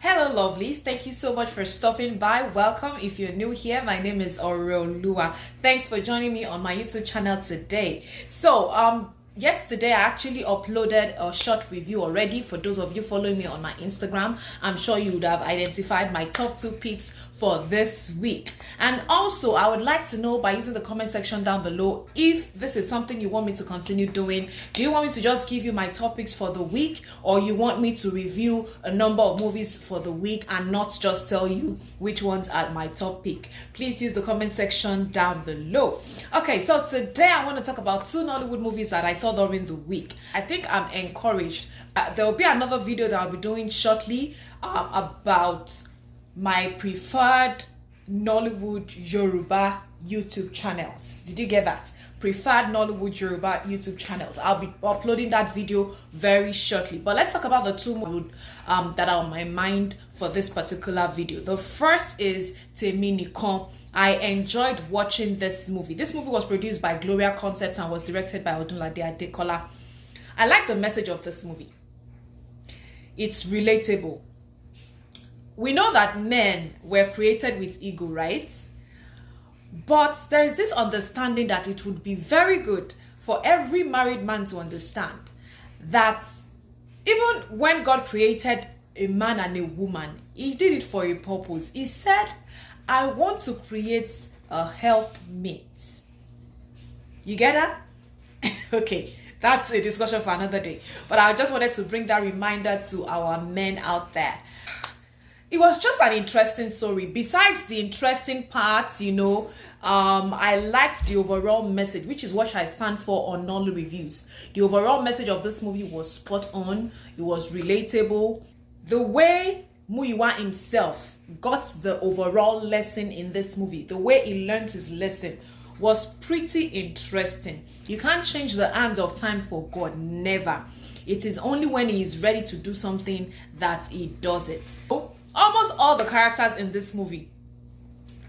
Hello lovelies, thank you so much for stopping by. Welcome if you're new here. My name is Eru. Thanks for joining me on my YouTube channel today. Yesterday I actually uploaded a short review already. For those of you following me on my Instagram, I'm sure you would have identified my top 2 picks for this week. And also I would like to know by using the comment section down below if this is something you want me to continue doing. Do you want me to just give you my topics for the week, or you want me to review a number of movies for the week and not just tell you which ones are my top pick? Please use the comment section down below. Okay, so today I want to talk about 2 Nollywood movies that I saw during the week. I think I'm encouraged. There will be another video that I'll be doing shortly about my preferred Nollywood Yoruba YouTube channels. Did you get that? Preferred Nollywood Yoruba YouTube channels. I'll be uploading that video very shortly. But let's talk about the 2 that are on my mind for this particular video. The first is Teminikan. I enjoyed watching this movie. This movie was produced by Gloria Concept and was directed by Apatatv. I like the message of this movie. It's relatable. We know that men were created with ego, right? But there is this understanding that it would be very good for every married man to understand that even when God created a man and a woman, he did it for a purpose. He said, I want to create a helpmate. You get that? Okay, that's a discussion for another day. But I just wanted to bring that reminder to our men out there. It was just an interesting story. Besides the interesting parts, I liked the overall message, which is what I stand for on Nolly Reviews. The overall message of this movie was spot on. It was relatable. The way Muyiwa himself got the overall lesson in this movie, the way he learned his lesson, was pretty interesting. You can't change the hands of time for God, never. It is only when he is ready to do something that he does it. Almost all the characters in this movie,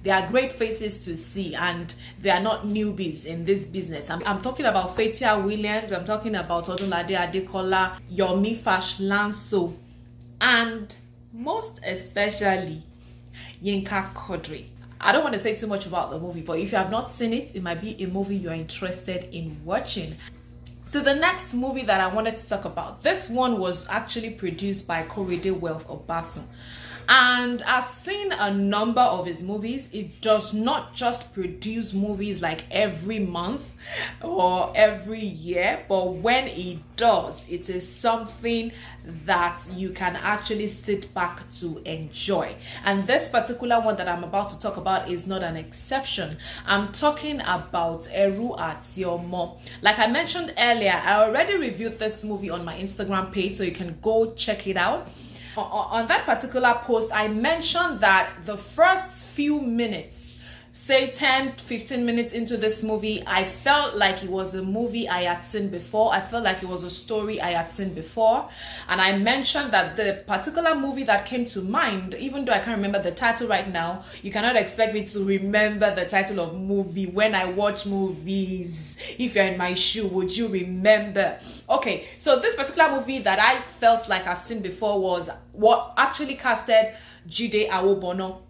they are great faces to see, and they are not newbies in this business. I'm talking about Fatia Williams, I'm talking about Odunlade Adekola, Yomi Fashlanso, and most especially Yinka Quadri. I don't want to say too much about the movie, but if you have not seen it, it might be a movie you're interested in watching. So the next movie that I wanted to talk about, this one was actually produced by Korede Wealth Obasan. And I've seen a number of his movies. It does not just produce movies like every month or every year, but when it does, it is something that you can actually sit back to enjoy. And this particular one that I'm about to talk about is not an exception. I'm talking about Eru ATI Omo. Like I mentioned earlier, I already reviewed this movie on my Instagram page, so you can go check it out. On that particular post, I mentioned that the first few minutes, say 10-15 minutes into this movie, I felt like it was a movie I had seen before. I felt like it was a story I had seen before. And I mentioned that the particular movie that came to mind, even though I can't remember the title right now, you cannot expect me to remember the title of movie when I watch movies. If you're in my shoe, would you remember? Okay, so this particular movie that I felt like I've seen before was what actually casted Jide Awobono.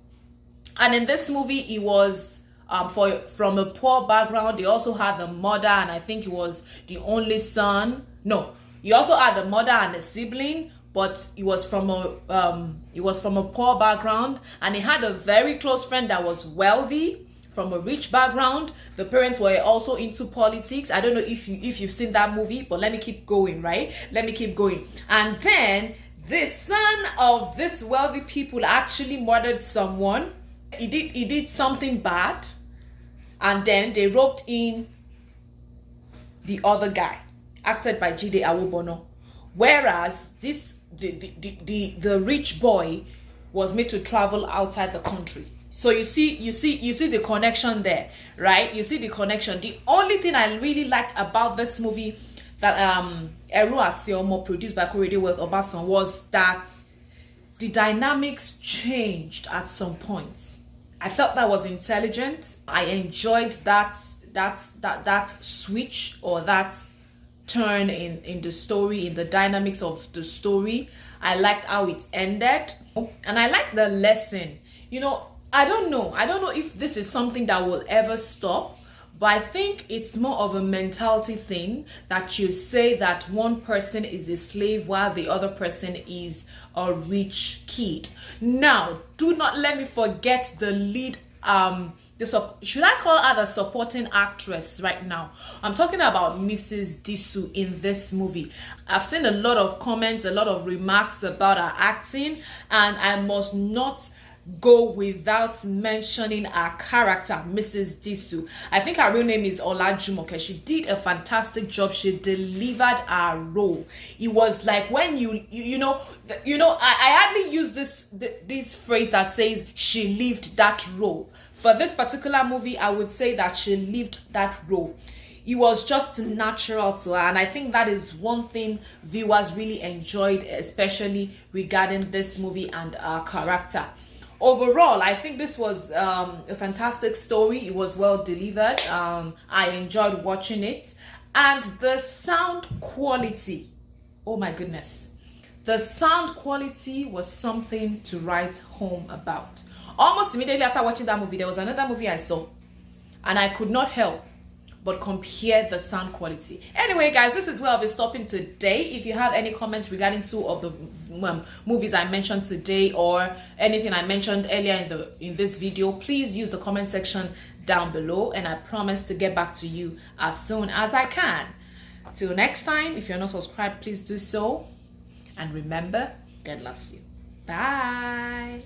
And in this movie, he was from a poor background. They also had the mother, and I think he was the only son. No, he also had the mother and a sibling, but he was from a poor background, and he had a very close friend that was wealthy, from a rich background. The parents were also into politics. I don't know if you've seen that movie, but let me keep going, right? Let me keep going. And then the son of this wealthy people actually murdered someone. He did something bad, and then they roped in the other guy, acted by Jide Awobono. Whereas the rich boy was made to travel outside the country. So you see the connection there, right? You see the connection. The only thing I really liked about this movie that Eru ATI Omo, produced by Korede Wealth Obasan, was that the dynamics changed at some points. I felt that was intelligent. I enjoyed that switch, or that turn in the story, in the dynamics of the story. I liked how it ended, and I liked the lesson. You know, I don't know if this is something that will ever stop, but I think it's more of a mentality thing, that you say that one person is a slave while the other person is a rich kid. Now, do not let me forget the lead, should I call her the supporting actress right now? I'm talking about Mrs. Disu in this movie. I've seen a lot of comments, a lot of remarks about her acting, and I must not go without mentioning her character, Mrs. Disu. I think her real name is Olajumoke. She did a fantastic job. She delivered her role. It was like when you know, I hardly use this phrase that says she lived that role. For this particular movie, I would say that she lived that role. It was just natural to her, and I think that is one thing viewers really enjoyed, especially regarding this movie and her character. Overall, I think this was a fantastic story. It was well delivered. I enjoyed watching it. And the sound quality, oh my goodness. The sound quality was something to write home about. Almost immediately after watching that movie, there was another movie I saw, and I could not help but compare the sound quality. Anyway, guys, this is where I'll be stopping today. If you have any comments regarding two of the movies I mentioned today, or anything I mentioned earlier in this video, please use the comment section down below, and I promise to get back to you as soon as I can. Till next time, if you're not subscribed, please do so. And remember, God loves you. Bye.